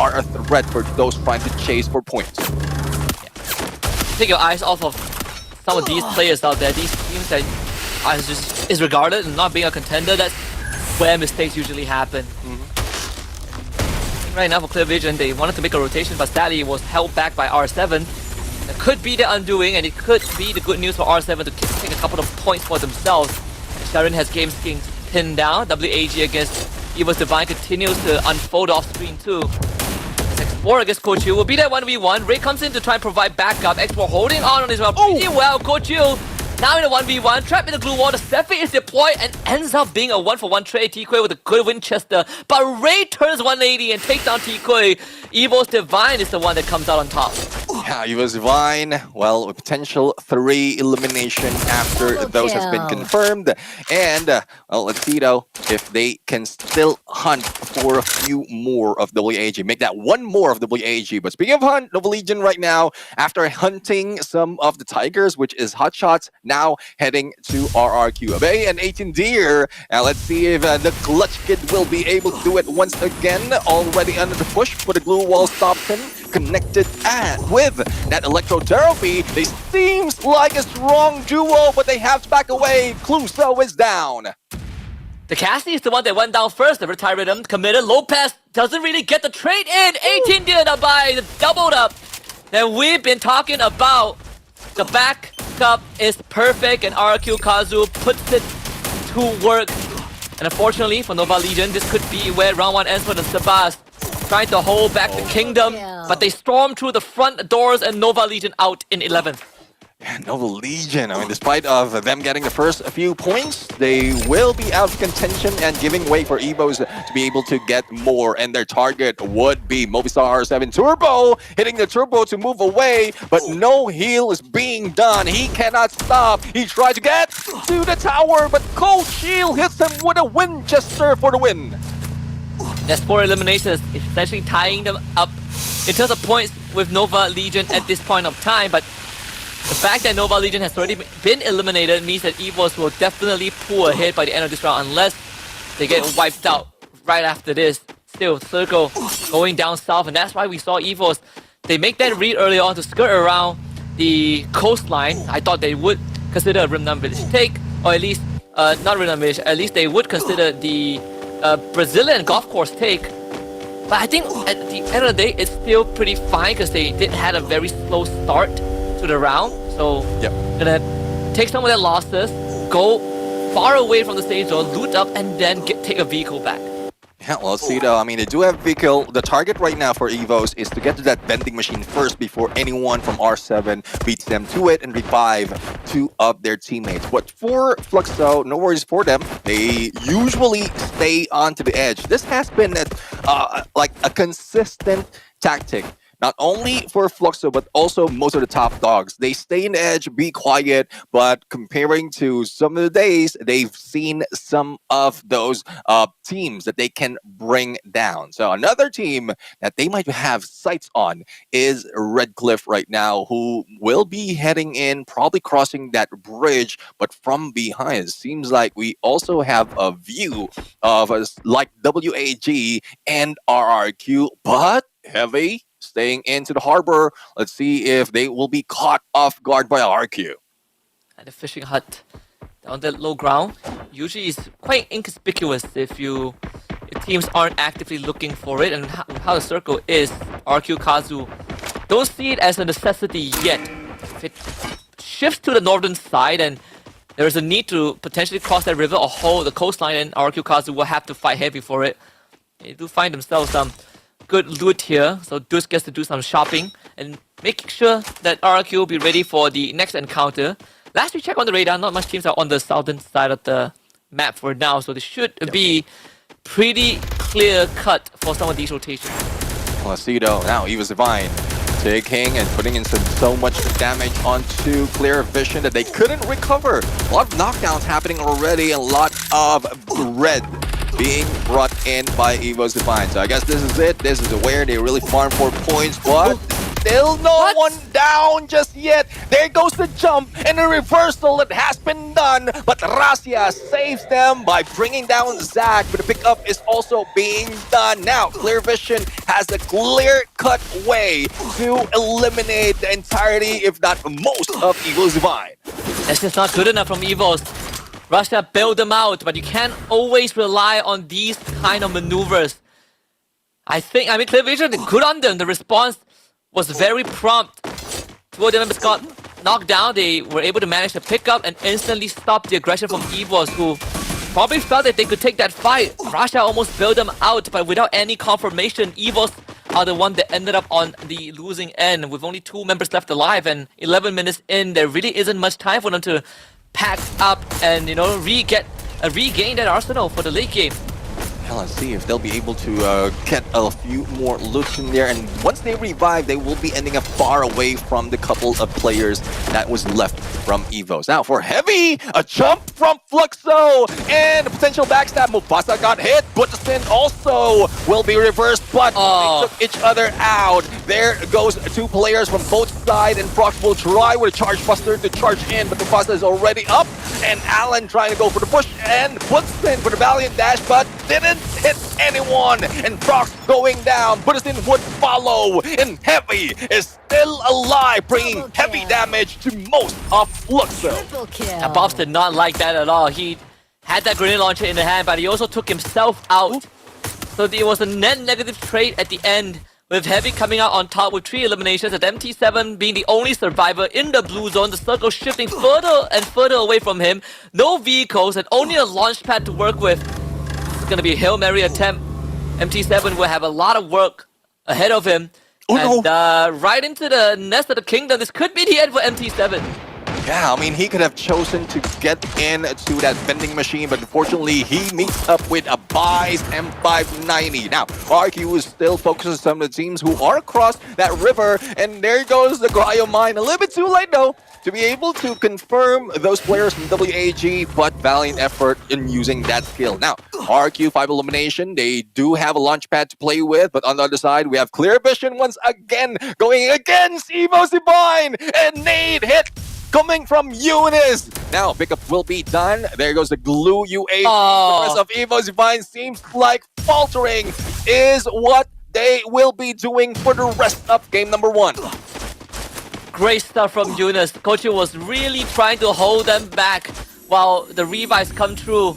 are a threat for those trying to chase for points. Take your eyes off of some of these players out there. These teams that are just is regarded as not being a contender. That's where mistakes usually happen. Right now for Clear Vision, they wanted to make a rotation, but sadly it was held back by R7. That could be the undoing, and it could be the good news for R7 to take a couple of points for themselves. Sharon has Game Kings pinned down. WAG against Evo's Divine continues to unfold off screen too. X4 against Kochu will be that 1v1. Ray comes in to try and provide backup. X4 holding on his well pretty well. Kochu now in a 1v1, trapped in the glue wall. The Sephi is deployed and ends up being a 1-for-1 trade. T-Quay with a good Winchester, but Ray turns 180 and takes down T-Quay. Evo's Divine is the one that comes out on top. Yeah, Evo's Divine, well, a potential 3 elimination after those has been confirmed. And, well, let's see though, if they can still hunt for a few more of WAG. Make that one more of WAG. But speaking of hunt, Nova Legion right now, after hunting some of the Tigers, which is Hotshots, now heading to RRQ. Abe and 18 Deer. Now let's see if the Clutch Kid will be able to do it once again. Already under the push, but the glue wall stops him. Connected with that electrotherapy. They seems like a strong duo, but they have to back away. Cluso is down. The Cassie is the one that went down first. The retire rhythm committed. Lopez doesn't really get the trade in. 18 did it by doubled up. Then we've been talking about the backup is perfect, and RQ Kazu puts it to work. And unfortunately for Nova Legion, this could be where round 1 ends for the Sabas. Trying to hold back the Kingdom, but they storm through the front doors and Nova Legion out in 11th. Yeah, Nova Legion, I mean, despite of them getting the first few points, they will be out of contention and giving way for Evos to be able to get more. And their target would be Movistar R7 Turbo, hitting the Turbo to move away, but no heal is being done. He cannot stop. He tried to get to the tower, but Cold Shield hits him with a Winchester for the win. That's 4 eliminations, essentially tying them up in terms of points with Nova Legion at this point of time. But the fact that Nova Legion has already been eliminated means that Evos will definitely pull ahead by the end of this round unless they get wiped out right after this. Still, Circle going down south, and that's why we saw Evos. They make that read early on to skirt around the coastline. I thought they would consider a Rimnam Village take, or at least, not Rimnam Village, at least they would consider the Brazilian golf course take. But I think at the end of the day, it's still pretty fine because they did had a very slow start to the round. So gonna take some of their losses, go far away from the stage zone, loot up, and then take a vehicle back. Yeah, well, let's see though. I mean, they do have vehicle. The target right now for Evos is to get to that vending machine first before anyone from R7 beats them to it and revive 2 of their teammates. But for Fluxo, no worries for them. They usually stay onto the edge. This has been like a consistent tactic. Not only for Fluxo, but also most of the top dogs. They stay in the edge, be quiet, but comparing to some of the days, they've seen some of those teams that they can bring down. So another team that they might have sights on is Red Cliff right now, who will be heading in, probably crossing that bridge, but from behind. It seems like we also have a view of us like WAG and RRQ, but heavy. Staying into the harbor. Let's see if they will be caught off guard by RQ. And the fishing hut on the low ground usually is quite inconspicuous if teams aren't actively looking for it. And how the circle is, RQ Kazu don't see it as a necessity yet. If it shifts to the northern side and there is a need to potentially cross that river or hold the coastline, and RQ Kazu will have to fight heavy for it. They do find themselves some good loot here, so Deuce gets to do some shopping and making sure that RQ will be ready for the next encounter. Last we checked on the radar, not much teams are on the southern side of the map for now, so they should be pretty clear cut for some of these rotations. Let's see though, now Eva's Divine taking and putting in so much damage onto Clear Vision that they couldn't recover. A lot of knockdowns happening already, a lot of red being brought in by Evo's Divine. So I guess this is it. This is where they really farm for points, but still no What? one down just yet. There goes the jump and a reversal that has been done. But Rasia saves them by bringing down Zach. But the pickup is also being done. Now, Clear Vision has a clear-cut way to eliminate the entirety, if not most, of Evil's Divine. That's just not good enough from Evos. Russia bailed them out, but you can't always rely on these kind of maneuvers. I mean, Clear Vision, good on them. The response was very prompt. Two of the members got knocked down. They were able to manage to pick up and instantly stop the aggression from Evos, who probably felt that they could take that fight. Russia almost bailed them out, but without any confirmation, Evos are the one that ended up on the losing end. With only 2 members left alive and 11 minutes in, there really isn't much time for them to pack up and, you know, regain that arsenal for the late game. Well, let's see if they'll be able to get a few more loots in there. And once they revive, they will be ending up far away from the couple of players that was left from Evos. Now, for Heavy, a jump from Fluxo and a potential backstab. Mufasa got hit. Buttasin also will be reversed, but they took each other out. There goes 2 players from both sides, and Prox will try with a Charge Buster to charge in, but Mufasa is already up. And Alan trying to go for the push, and Buttasin for the Valiant Dash, but didn't hit anyone. And Prox going down. Buttasin would follow, and Heavy is still alive, bringing heavy damage to most of Fluxo. Triple kill. Now, Bobs did not like that at all. He had that grenade launcher in the hand, but he also took himself out. So it was a net negative trade at the end, with Heavy coming out on top with 3 eliminations, and MT7 being the only survivor in the blue zone. The circle shifting further and further away from him. No vehicles and only a launch pad to work with. It's going to be a Hail Mary attempt. MT7 will have a lot of work ahead of him. And right into the nest of the kingdom. This could be the end for MT7. Yeah, I mean, he could have chosen to get into that vending machine, but unfortunately, he meets up with a Bice M590. Now, RQ is still focused on some of the teams who are across that river, and there goes the Cryo Mine. A little bit too late, though, to be able to confirm those players from WAG, but valiant effort in using that skill. Now, RQ 5 elimination, they do have a launch pad to play with, but on the other side, we have Clear Vision once again going against Evo's Divine, and Nade hit coming from Eunice. Now, pickup will be done. There goes the glue UAV. The rest of Evo's Divine seems like faltering is what they will be doing for the rest of game number 1. Great stuff from Eunice. Coach was really trying to hold them back while the revives come through.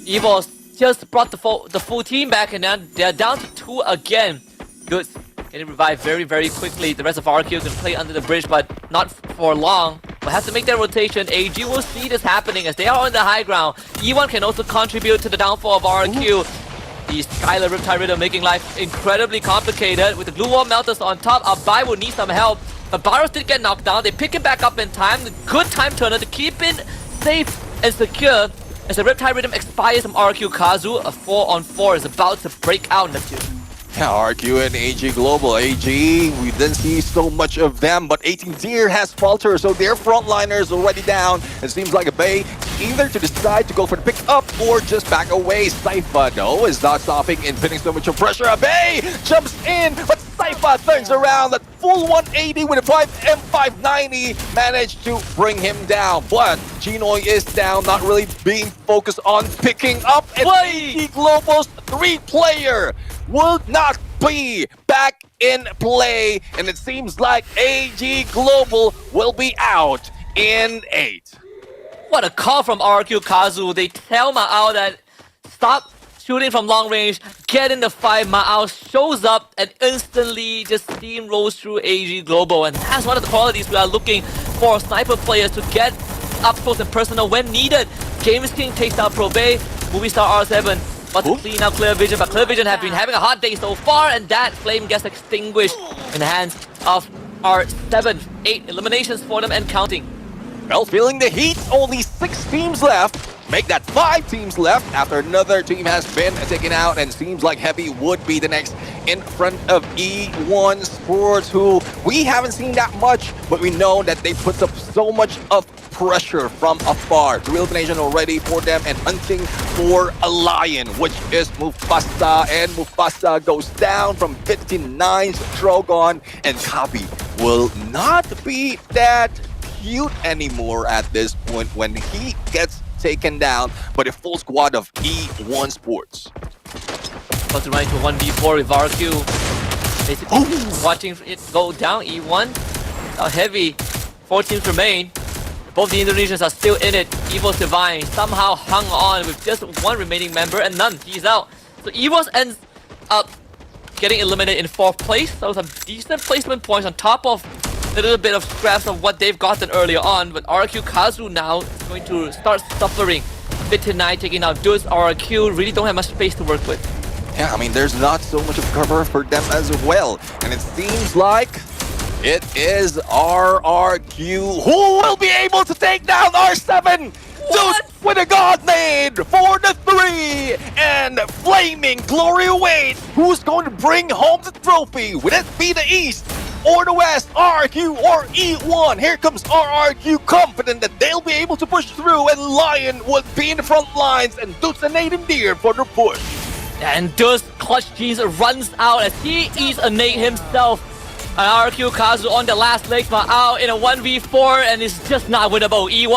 Evos just brought the full team back, and now they're down to 2 again. Good. Getting revived very, very quickly. The rest of RQ can play under the bridge, but not for long. We'll have to make that rotation. AG will see this happening as they are on the high ground. E1 can also contribute to the downfall of RQ. The Skylar Riptide Rhythm making life incredibly complicated. With the glue wall melters on top, Abai will need some help. But Barros did get knocked down. They pick him back up in time. The good time turner to keep it safe and secure as the Riptide Rhythm expires from RQ. Kazu, a 4-on-4 is about to break out in the 2. Yeah, RQ and AG Global. AG, we didn't see so much of them, but 18 Deer has faltered, so their frontliners already down. It seems like a Bay either to decide to go for the pickup or just back away. Saifa, though, is not stopping and putting so much of pressure. A Bay jumps in, but Saifa turns around. That full 180 with a M590 managed to bring him down. But Chinoy is down, not really being focused on picking up. And AG Global's 3-player would not be back in play, and it seems like AG Global will be out in 8. What a call from RQ Kazu. They tell Ma'ao that stop shooting from long range, get in the fight. Ma'ao shows up and instantly just steamrolls through AG Global, and that's one of the qualities we are looking for sniper players to get up close and personal when needed. James King takes out Probe, Movie Star R7. But to clean out Clear Vision, but Clear Vision have been having a hot day so far, and that flame gets extinguished in the hands of R7. 8 eliminations for them and counting. Well, feeling the heat, only 6 teams left. Make that 5 teams left after another team has been taken out, and seems like Heavy would be the next in front of E1 Sports, who we haven't seen that much, but we know that they put up so much of pressure from afar. The elimination already for them and hunting for a lion, which is Mufasa. And Mufasa goes down from 59's Drogon, and Kabi will not be that cute anymore at this point when he gets taken down by the full squad of E1 Sports. About to run into 1v4 with RQ. Basically watching it go down. E1. Now heavy. 4 teams remain. Both the Indonesians are still in it. Evo's Divine somehow hung on with just one remaining member and none. He's out. So Evo's ends up getting eliminated in 4th place. So some decent placement points on top of a little bit of scraps of what they've gotten earlier on. But RQ Kazu now is going to start suffering. Bit tonight taking out Duz. RQ really don't have much space to work with. Yeah, I mean, there's not so much of cover for them as well. And it seems like it is RRQ who will be able to take down R7. Dude, with a god nade for the 3. And flaming glory awaits. Who's going to bring home the trophy? Will it be the East or the West? RRQ or E1? Here comes RRQ, confident that they'll be able to push through, and Lion will be in the front lines, and Dutz and Naden Deer for the push. And Duz Clutch Jeans runs out as he eats a nade himself. And RQ Kazu on the last leg, but out in a 1v4, and it's just not winnable. E1